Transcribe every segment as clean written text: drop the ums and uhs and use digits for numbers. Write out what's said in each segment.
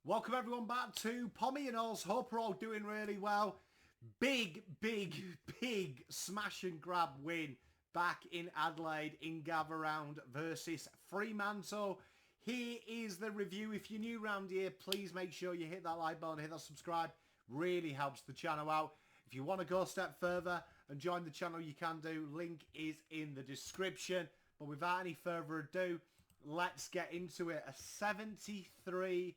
Welcome everyone back to Pommy and Alls. Hope we're all doing really well. Big smash and grab win back in Adelaide in Gather Round versus Fremantle. Here is the review. If you're new around here, please make sure you hit that like button, hit that subscribe. Really helps the channel out. If you want to go a step further and join the channel, you can do. Link is in the description. But without any further ado, let's get into it. A 73-63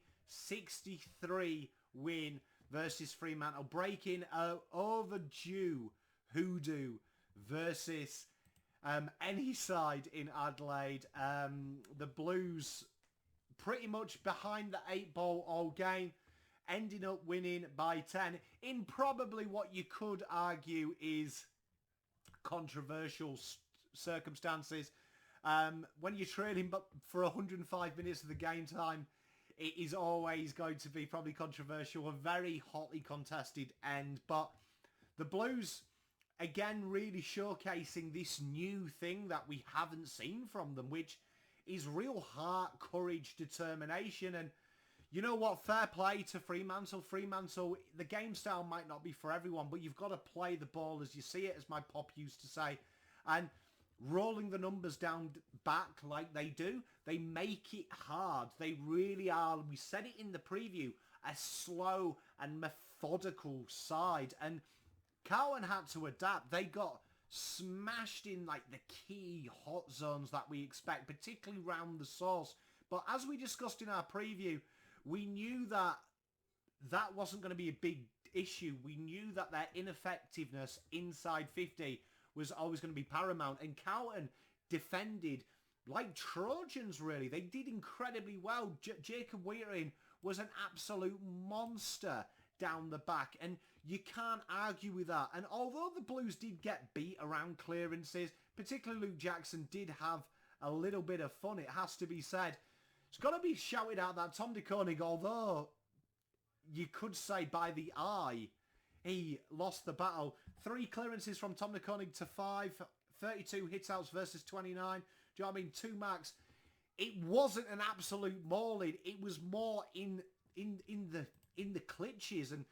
win versus Fremantle, breaking overdue hoodoo versus any side in Adelaide. The Blues pretty much behind the 8-ball all game, ending up winning by 10 in probably what you could argue is controversial circumstances. When you're trailing for 105 minutes of the game time, it is always going to be probably controversial, a very hotly contested end. But the Blues, again, really showcasing this new thing that we haven't seen from them, which is real heart, courage, determination. And you know what? Fair play to Fremantle. Fremantle, the game style might not be for everyone, but you've got to play the ball as you see it, as my pop used to say. And rolling the numbers down back like they do, they make it hard. They really are. We said it in the preview, a slow and methodical side. And Carlton had to adapt. They got smashed in like the key hot zones that we expect, particularly round the source. But as we discussed in our preview, we knew that that wasn't going to be a big issue. We knew that their ineffectiveness inside 50 was always going to be paramount. And Carlton defended like Trojans, really. They did incredibly well. Jacob Whittaker was an absolute monster down the back, and you can't argue with that. And although the Blues did get beat around clearances, particularly Luke Jackson did have a little bit of fun, it has to be said. It's got to be shouted out that Tom de Koning, although you could say by the eye, he lost the battle. 3 clearances from Tom de Koning to 5. 32 hit-outs versus 29. Do you know what I mean? 2 marks. It wasn't an absolute mauling. It was more in the clitches. And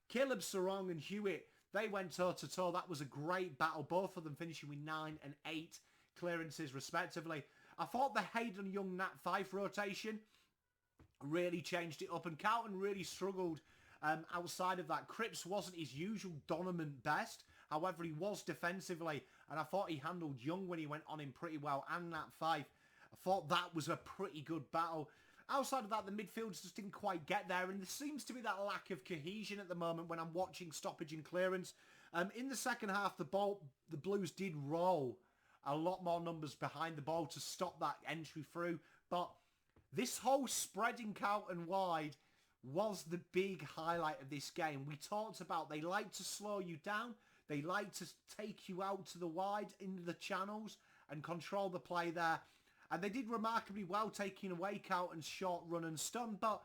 Caleb Sarong and Hewitt, they went toe-to-toe. That was a great battle. Both of them finishing with 9 and 8 clearances respectively. I thought the Hayden Young Nat Fife rotation really changed it up. And Carlton really struggled outside of that. Cripps wasn't his usual dominant best. However, he was defensively, and I thought he handled Young when he went on him pretty well, and that 5. I thought that was a pretty good battle. Outside of that, the midfielders just didn't quite get there, and there seems to be that lack of cohesion at the moment when I'm watching stoppage and clearance. In the second half, the Blues did roll a lot more numbers behind the ball to stop that entry through, but this whole spreading Carlton wide was the big highlight of this game. We talked about they like to slow you down. They like to take you out to the wide into the channels and control the play there. And they did remarkably well taking away Carlton's short run and stun. But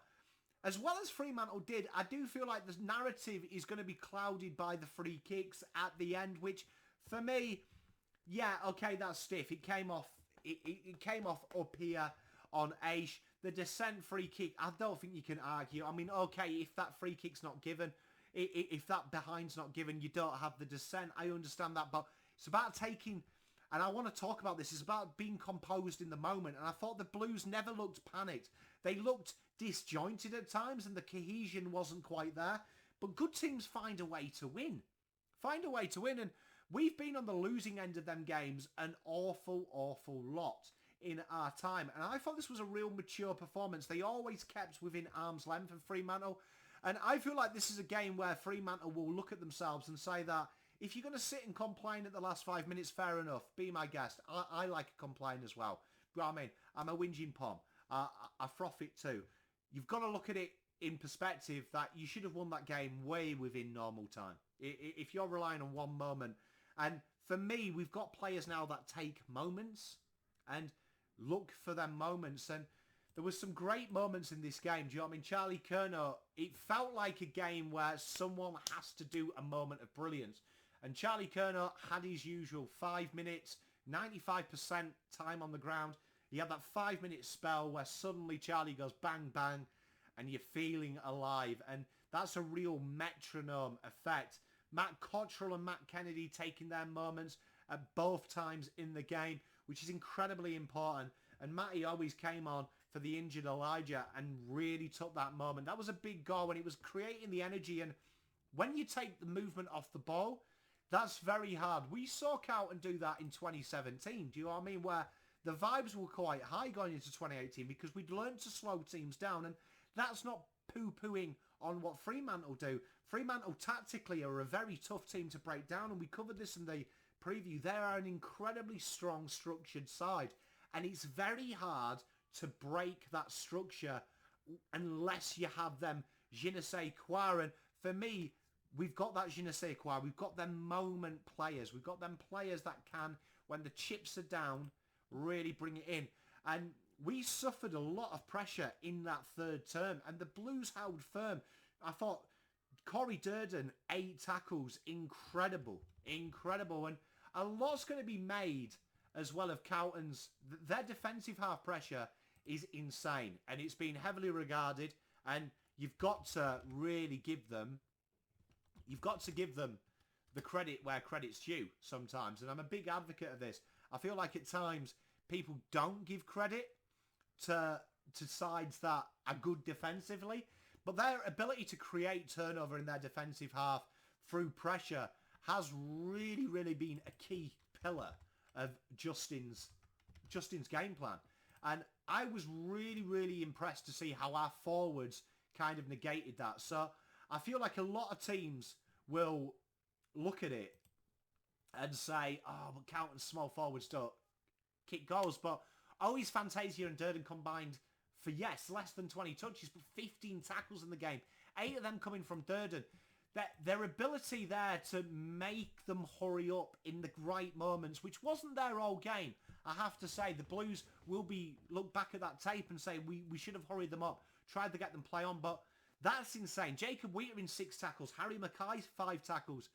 as well as Fremantle did, I do feel like the narrative is going to be clouded by the free kicks at the end, which for me, yeah, okay, that's stiff. It came off. It came off up here on Aish. The descent free kick, I don't think you can argue. I mean, okay, if that free kick's not given, if that behind's not given, you don't have the descent. I understand that, but it's about taking, and I want to talk about this, it's about being composed in the moment. And I thought the Blues never looked panicked. They looked disjointed at times, and the cohesion wasn't quite there. But good teams find a way to win. Find a way to win, and we've been on the losing end of them games an awful lot in our time. And I thought this was a real mature performance. They always kept within arm's length of Fremantle. And I feel like this is a game where Fremantle will look at themselves and say that if you're going to sit and complain at the last 5 minutes, fair enough. Be my guest. I like a complain as well. But I mean, I'm a whinging pom. I froth it too. You've got to look at it in perspective that you should have won that game way within normal time. If you're relying on one moment. And for me, we've got players now that take moments and look for them moments, and there was some great moments in this game. Do you know what I mean? Charlie Curnow, it felt like a game where someone has to do a moment of brilliance, and Charlie Curnow had his usual 5 minutes, 95% time on the ground. He had that 5 minute spell where suddenly Charlie goes bang bang, and you're feeling alive. And that's a real metronome effect. Matt Cottrell and Matt Kennedy taking their moments at both times in the game, which is incredibly important. And Matty always came on for the injured Elijah and really took that moment. That was a big goal, and it was creating the energy. And when you take the movement off the ball, that's very hard. We saw Carlton do that in 2017. Do you know what I mean? Where the vibes were quite high going into 2018 because we'd learned to slow teams down. And that's not poo-pooing on what Fremantle do. Fremantle tactically are a very tough team to break down, and we covered this in the preview. They are an incredibly strong, structured side, and it's very hard to break that structure unless you have them je ne sais quoi. And for me, we've got that je ne sais quoi. We've got them moment players. We've got them players that can, when the chips are down, really bring it in. And we suffered a lot of pressure in that third term, and the Blues held firm. I thought Corey Durden, 8 tackles, incredible. And a lot's going to be made as well of Carlton's. Their defensive half pressure is insane, and it's been heavily regarded, and you've got to really give them the credit where credit's due sometimes. And I'm a big advocate of this. I feel like at times people don't give credit to sides that are good defensively, but their ability to create turnover in their defensive half through pressure has really, really been a key pillar of Justin's game plan. And I was really, really impressed to see how our forwards kind of negated that. So I feel like a lot of teams will look at it and say, oh, but Carlton's small forwards don't kick goals. But always Fantasia and Durden combined for, yes, less than 20 touches, but 15 tackles in the game. 8 of them coming from Durden. Their ability there to make them hurry up in the right moments, which wasn't there all game. I have to say, the Blues will look back at that tape and say, we should have hurried them up, tried to get them play on, but that's insane. Jacob Whittaker in 6 tackles, Harry Mackay 5 tackles,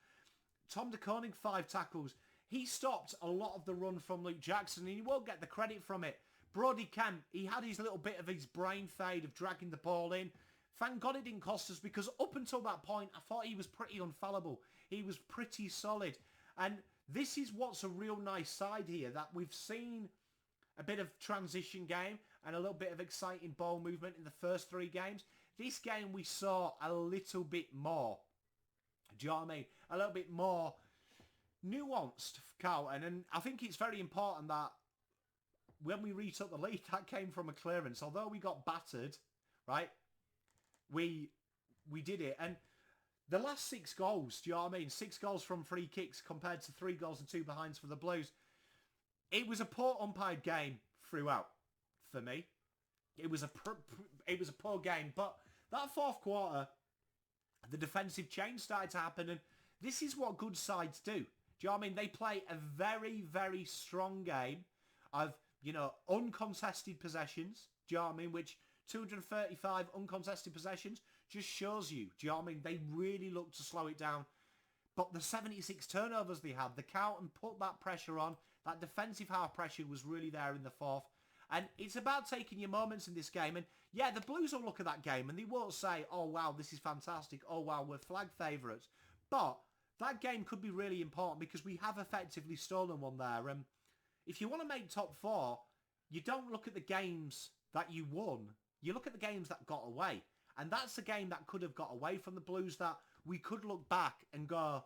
Tom de Koning 5 tackles. He stopped a lot of the run from Luke Jackson, and he won't get the credit from it. Brodie Kemp, he had his little bit of his brain fade of dragging the ball in. Thank God it didn't cost us, because up until that point, I thought he was pretty infallible. He was pretty solid. And this is what's a real nice side here, that we've seen a bit of transition game and a little bit of exciting ball movement in the first 3 games. This game we saw a little bit more. Do you know what I mean? A little bit more nuanced for Carlton. And I think it's very important that when we retook the lead, that came from a clearance. Although we got battered, right? We did it. And the last 6 goals, do you know what I mean? 6 goals from free kicks compared to 3 goals and 2 behinds for the Blues. It was a poor umpired game throughout for me. It was a poor game. But that fourth quarter, the defensive change started to happen. And this is what good sides do. Do you know what I mean? They play a very, very strong game of, uncontested possessions. Do you know what I mean? Which 235 uncontested possessions just shows you. Do you know what I mean? They really look to slow it down. But the 76 turnovers they had, the Carlton put that pressure on. That defensive half pressure was really there in the fourth. And it's about taking your moments in this game. And yeah, the Blues will look at that game and they won't say, oh wow, this is fantastic. Oh wow, we're flag favourites. But that game could be really important because we have effectively stolen one there. And if you want to make top 4, you don't look at the games that you won. You look at the games that got away. And that's a game that could have got away from the Blues that we could look back and go,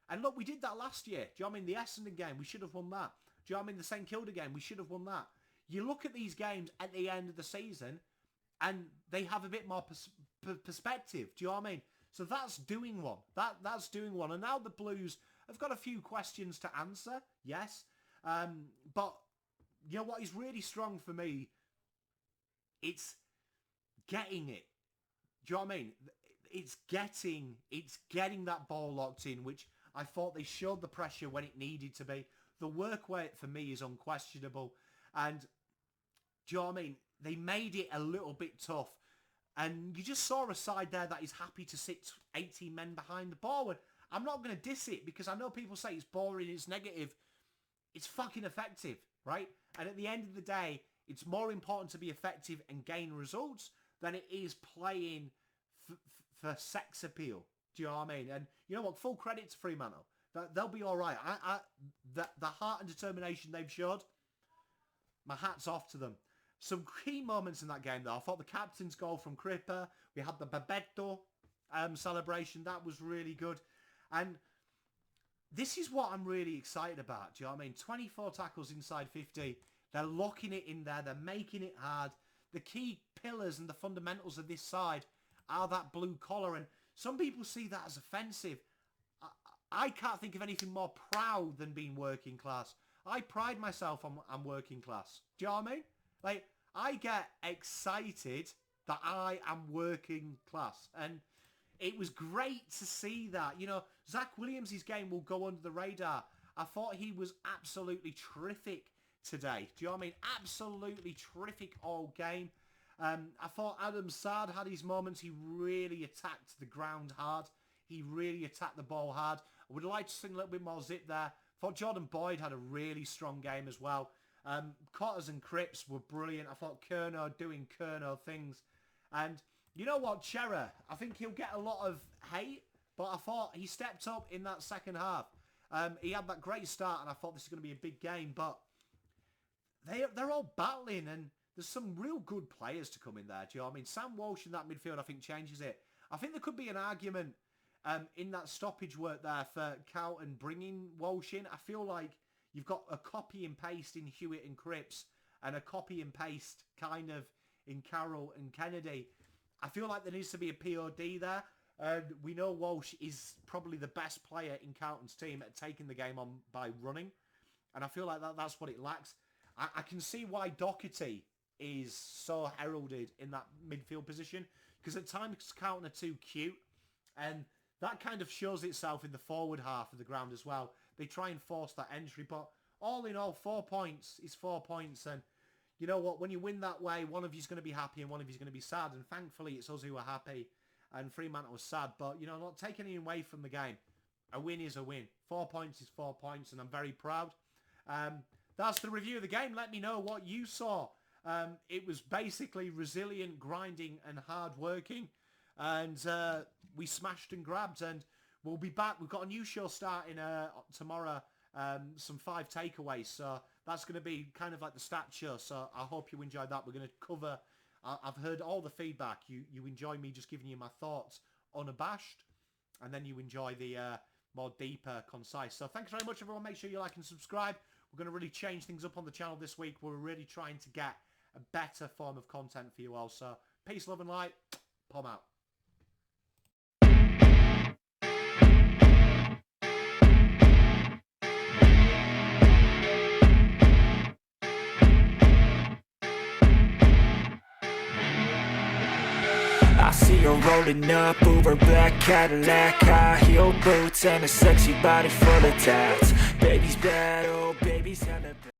and look, we did that last year. Do you know what I mean? The Essendon game, we should have won that. Do you know what I mean? The St Kilda game, we should have won that. You look at these games at the end of the season and they have a bit more perspective. Do you know what I mean? So that's doing one. That's doing one. And now the Blues have got a few questions to answer, yes. But you know what is really strong for me? It's getting it. Do you know what I mean? It's getting that ball locked in, which I thought they showed the pressure when it needed to be. The work rate for me is unquestionable. And do you know what I mean? They made it a little bit tough. And you just saw a side there that is happy to sit 18 men behind the ball. And I'm not going to diss it because I know people say it's boring, it's negative. It's fucking effective, right? And at the end of the day, it's more important to be effective and gain results than it is playing for sex appeal. Do you know what I mean? And you know what? Full credit to Fremantle. They'll be all right. The heart and determination they've showed, my hat's off to them. Some key moments in that game, though. I thought the captain's goal from Cripper. We had the Babetto celebration. That was really good. And this is what I'm really excited about. Do you know what I mean? 24 tackles inside 50. They're locking it in there. They're making it hard. The key pillars and the fundamentals of this side are that blue collar. And some people see that as offensive. I can't think of anything more proud than being working class. I pride myself on working class. Do you know what I mean? Like, I get excited that I am working class. And it was great to see that. You know, Zach Williams' game will go under the radar. I thought he was absolutely terrific today. Do you know what I mean? Absolutely terrific all game. I thought Adam Sard had his moments. He really attacked the ground hard. He really attacked the ball hard. I would like to see a little bit more zip there. I thought Jordan Boyd had a really strong game as well. Cotters and Cripps were brilliant. I thought Curnow doing Curnow things. And you know what, Chera, I think he'll get a lot of hate, but I thought he stepped up in that second half. He had that great start, and I thought this is going to be a big game, but they're all battling, and there's some real good players to come in there. Do you know what I mean? Sam Walsh in that midfield, I think, changes it. I think there could be an argument in that stoppage work there for Carlton bringing Walsh in. I feel like you've got a copy and paste in Hewitt and Cripps and a copy and paste kind of in Carroll and Kennedy. I feel like there needs to be a POD there. And we know Walsh is probably the best player in Carlton's team at taking the game on by running. And I feel like that's what it lacks. I can see why Doherty is so heralded in that midfield position. Because at times Carlton are too cute. And that kind of shows itself in the forward half of the ground as well. They try and force that entry. But all in all, 4 points is 4 points. And you know what? When you win that way, one of you's going to be happy and one of you's going to be sad. And thankfully, it's us who are happy. And Fremantle was sad. But, you know, not taking anything away from the game. A win is a win. 4 points is 4 points. And I'm very proud. That's the review of the game. Let me know what you saw. It was basically resilient, grinding and hard working. And we smashed and grabbed. And we'll be back. We've got a new show starting tomorrow. Some 5 takeaways. So that's going to be kind of like the stat show. So I hope you enjoyed that. We're going to cover... I've heard all the feedback. You enjoy me just giving you my thoughts unabashed. And then you enjoy the more deeper, concise. So thanks very much, everyone. Make sure you like and subscribe. We're going to really change things up on the channel this week. We're really trying to get a better form of content for you all. So peace, love and light. Pom out. I see her rolling up, Uber black Cadillac, high heel boots and a sexy body full of tats. Baby's bad, oh baby.